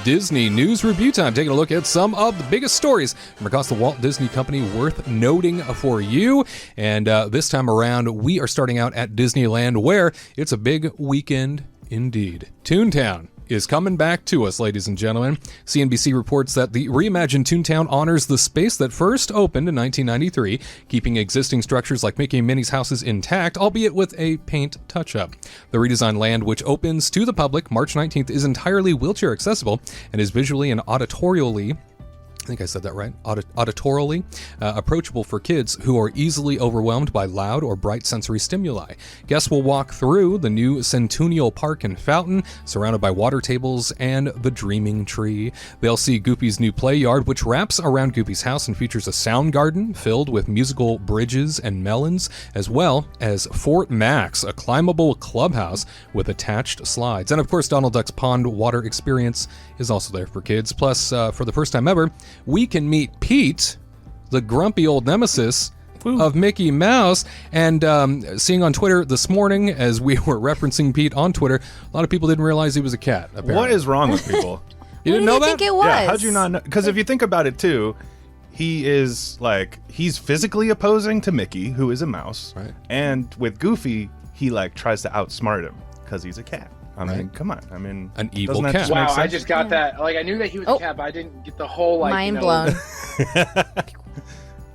Disney News Review Time, taking a look at some of the biggest stories from across the Walt Disney Company worth noting for you. And this time around, we are starting out at Disneyland, where it's a big weekend indeed. Toontown is coming back to us, ladies and gentlemen. CNBC reports that the reimagined Toontown honors the space that first opened in 1993, keeping existing structures like Mickey and Minnie's houses intact, albeit with a paint touch-up. The redesigned land, which opens to the public March 19th, is entirely wheelchair accessible and is visually and auditorially, I think I said that right, auditorily approachable for kids who are easily overwhelmed by loud or bright sensory stimuli. Guests will walk through the new CenToonial Park and fountain, surrounded by water tables and the Dreaming Tree. They'll see Goofy's new play yard, which wraps around Goofy's house and features a sound garden filled with musical bridges and melons, as well as Fort Max, a climbable clubhouse with attached slides. And of course, Donald Duck's pond water experience is also there for kids. Plus, for the first time ever, we can meet Pete, the grumpy old nemesis of Mickey Mouse. And seeing on Twitter this morning, as we were referencing Pete on Twitter, a lot of people didn't realize he was a cat, apparently. What is wrong with people? You didn't know that? What do you think it was? Yeah, how'd you not know? Because if you think about it, too, he is, he's physically opposing to Mickey, who is a mouse. Right. And with Goofy, he, tries to outsmart him because he's a cat. I mean, come on. I mean, an evil doesn't that cat. just make Wow, sense? I just got that. I knew that he was a cat, but I didn't get the whole, mind blown.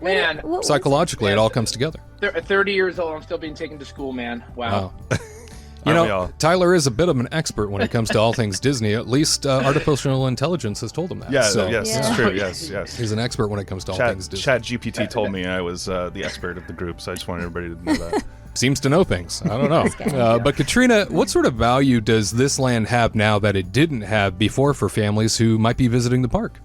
Man. Psychologically, it all comes together. 30 years old, I'm still being taken to school, man. Wow. You know, Tyler is a bit of an expert when it comes to all things Disney. At least artificial intelligence has told him that. Yeah, so yes, it's true. Yes. He's an expert when it comes to all things Disney. Chat GPT told me I was the expert of the group, so I just wanted everybody to know that. Seems to know things. I don't know. But Katrina, what sort of value does this land have now that it didn't have before for families who might be visiting the park?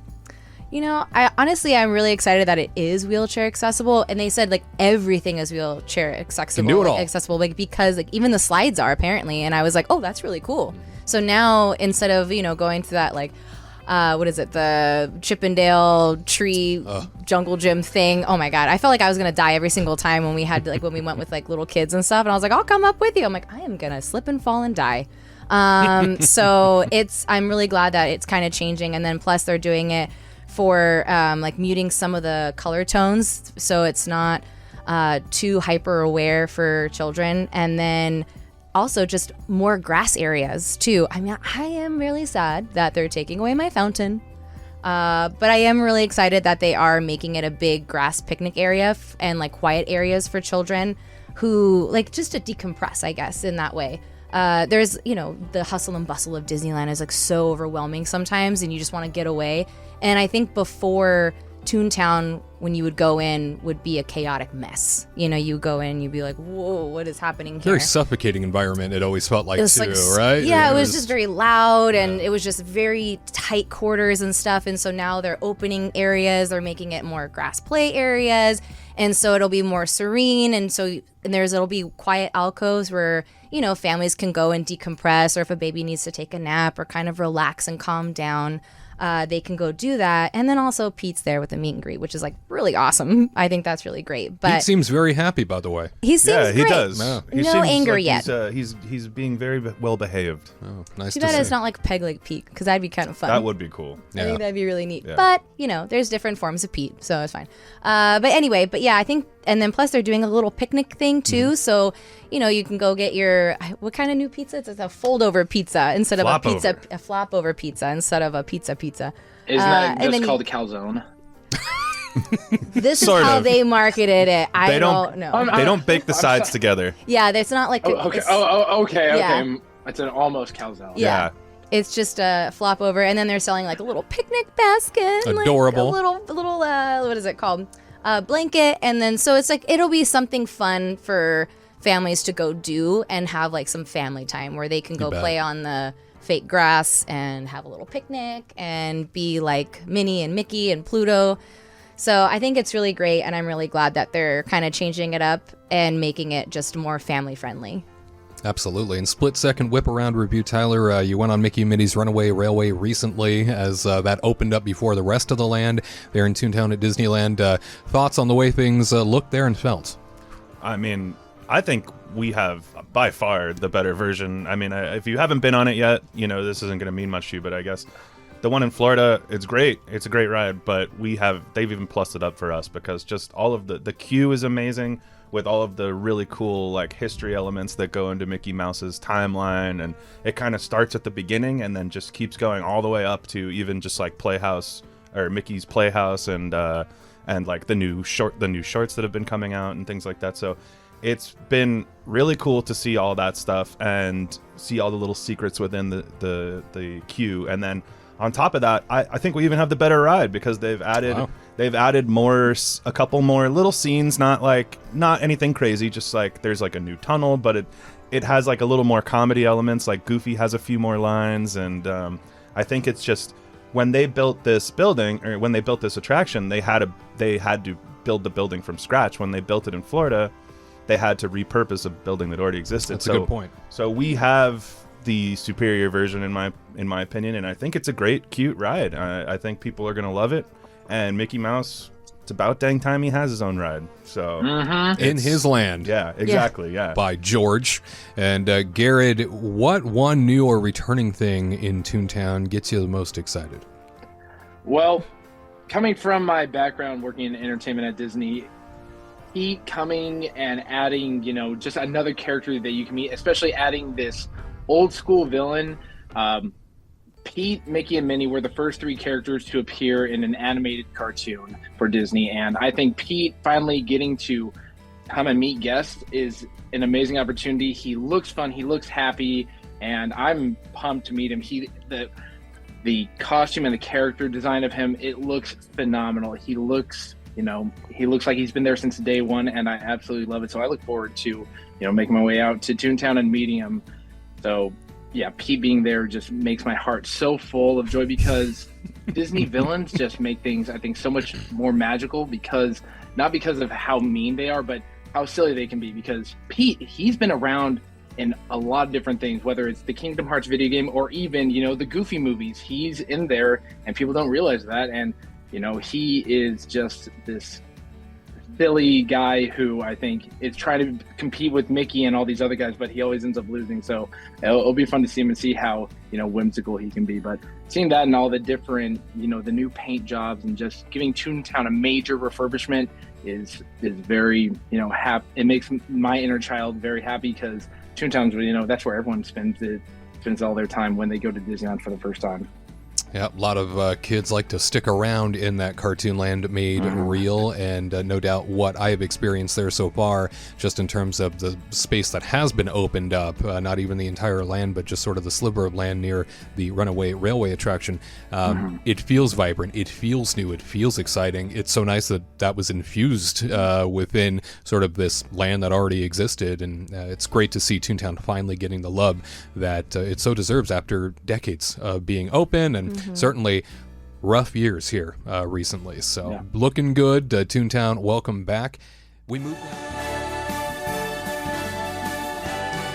You know, I'm really excited that it is wheelchair accessible, and they said everything is wheelchair accessible. Can do it all. Accessible, because even the slides are apparently, and I was like, oh, that's really cool. So now instead of going to that what is it, the Chippendale tree jungle gym thing? Oh my god, I felt like I was gonna die every single time when we had when we went with little kids and stuff, and I was like, I'll come up with you. I'm like, I am gonna slip and fall and die. So I'm really glad that it's kind of changing, and then plus they're doing it for muting some of the color tones, so it's not too hyper aware for children, and then also just more grass areas too. I mean, I am really sad that they're taking away my fountain, but I am really excited that they are making it a big grass picnic area and quiet areas for children who just to decompress, I guess, in that way. There's the hustle and bustle of Disneyland is so overwhelming sometimes, and you just want to get away. And I think before, Toontown, when you would go in, would be a chaotic mess. You go in, you'd be like, whoa, what is happening here? Very suffocating environment, it always felt like, too, right? Yeah, it was just very loud, and it was just very tight quarters and stuff. And so now they're opening areas, they're making it more grass play areas, and so it'll be more serene. And so it'll be quiet alcoves where, families can go and decompress, or if a baby needs to take a nap or kind of relax and calm down, they can go do that. And then also Pete's there with the meet and greet, which is really awesome. I think that's really great. But Pete seems very happy, by the way. He seems great. He does. Yeah. He no seems anger like yet. He's being very well behaved. Oh, nice Too to bad see. it's not Peg Leg Pete, because that'd be kind of fun. That would be cool. I think that'd be really neat. Yeah. But, there's different forms of Pete, so it's fine. But anyway, yeah, I think, and then plus they're doing a little picnic thing too, so, you can go get your, what kind of new pizza? It's a fold-over pizza instead of a flop-over pizza instead of a pizza. Isn't that and just then called a calzone? This is Sort how of. they marketed it. I don't know. They don't bake the sides together. Yeah, it's not like... Okay. it's- Okay. Yeah. It's an almost calzone. Yeah. It's just a flop over, and then they're selling a little picnic basket, and, Adorable. a little what is it called? Blanket, and then so it's it'll be something fun for families to go do and have some family time where they can go play on the fake grass and have a little picnic and be like Minnie and Mickey and Pluto. So I think it's really great, and I'm really glad that they're kind of changing it up and making it just more family friendly. Absolutely. And split-second whip-around review, Tyler, you went on Mickey and Minnie's Runaway Railway recently as that opened up before the rest of the land there in Toontown at Disneyland. Thoughts on the way things looked there and felt? I mean, I think we have by far the better version. I mean, if you haven't been on it yet, this isn't going to mean much to you, but I guess the one in Florida, it's great. It's a great ride, but they've even plussed it up for us because just all of the queue is amazing with all of the really cool like history elements that go into Mickey Mouse's timeline, and it kind of starts at the beginning and then just keeps going all the way up to even just like Playhouse or Mickey's Playhouse and like the new shorts that have been coming out and things like that. So it's been really cool to see all that stuff and see all the little secrets within the queue. And then on top of that, I think we even have the better ride because they've added a couple more little scenes, not anything crazy, just like there's like a new tunnel, but it has like a little more comedy elements, like Goofy has a few more lines. And I think it's just when they built this building, or when they built this attraction, they had to build the building from scratch. When they built it in Florida, they had to repurpose a building that already existed. That's a good point. So we have the superior version in my opinion, and I think it's a great, cute ride. I think people are gonna love it, and Mickey Mouse, it's about dang time he has his own ride. So in his land. Yeah, exactly. Yeah. By George. And Garrett, what one new or returning thing in Toontown gets you the most excited? Well, coming from my background working in entertainment at Disney, Pete coming and adding, just another character that you can meet, especially adding this old school villain. Pete, Mickey, and Minnie were the first 3 characters to appear in an animated cartoon for Disney, and I think Pete finally getting to come and meet guests is an amazing opportunity. He looks fun, he looks happy, and I'm pumped to meet him. The costume and the character design of him, it looks phenomenal. He looks like he's been there since day one, and I absolutely love it. So I look forward to, making my way out to Toontown and meeting him. So yeah, Pete being there just makes my heart so full of joy because Disney villains just make things, I think, so much more magical not because of how mean they are, but how silly they can be. Because Pete, he's been around in a lot of different things, whether it's the Kingdom Hearts video game or even, the Goofy movies. He's in there and people don't realize that. And, he is just this silly guy who I think is trying to compete with Mickey and all these other guys, but he always ends up losing. So it'll be fun to see him and see how, whimsical he can be. But seeing that and all the different, the new paint jobs and just giving Toontown a major refurbishment is very, it makes my inner child very happy because Toontown's, that's where everyone spends all their time when they go to Disneyland for the first time. Yeah, a lot of kids like to stick around in that cartoon land made real, and no doubt what I have experienced there so far, just in terms of the space that has been opened up, not even the entire land, but just sort of the sliver of land near the Runaway railway attraction. It feels vibrant, it feels new, it feels exciting. It's so nice that was infused within sort of this land that already existed, and it's great to see Toontown finally getting the love that it so deserves after decades of being open, and certainly rough years here recently. So looking good. Toontown, welcome back. We move now.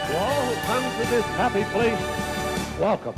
To all who come to this happy place, welcome.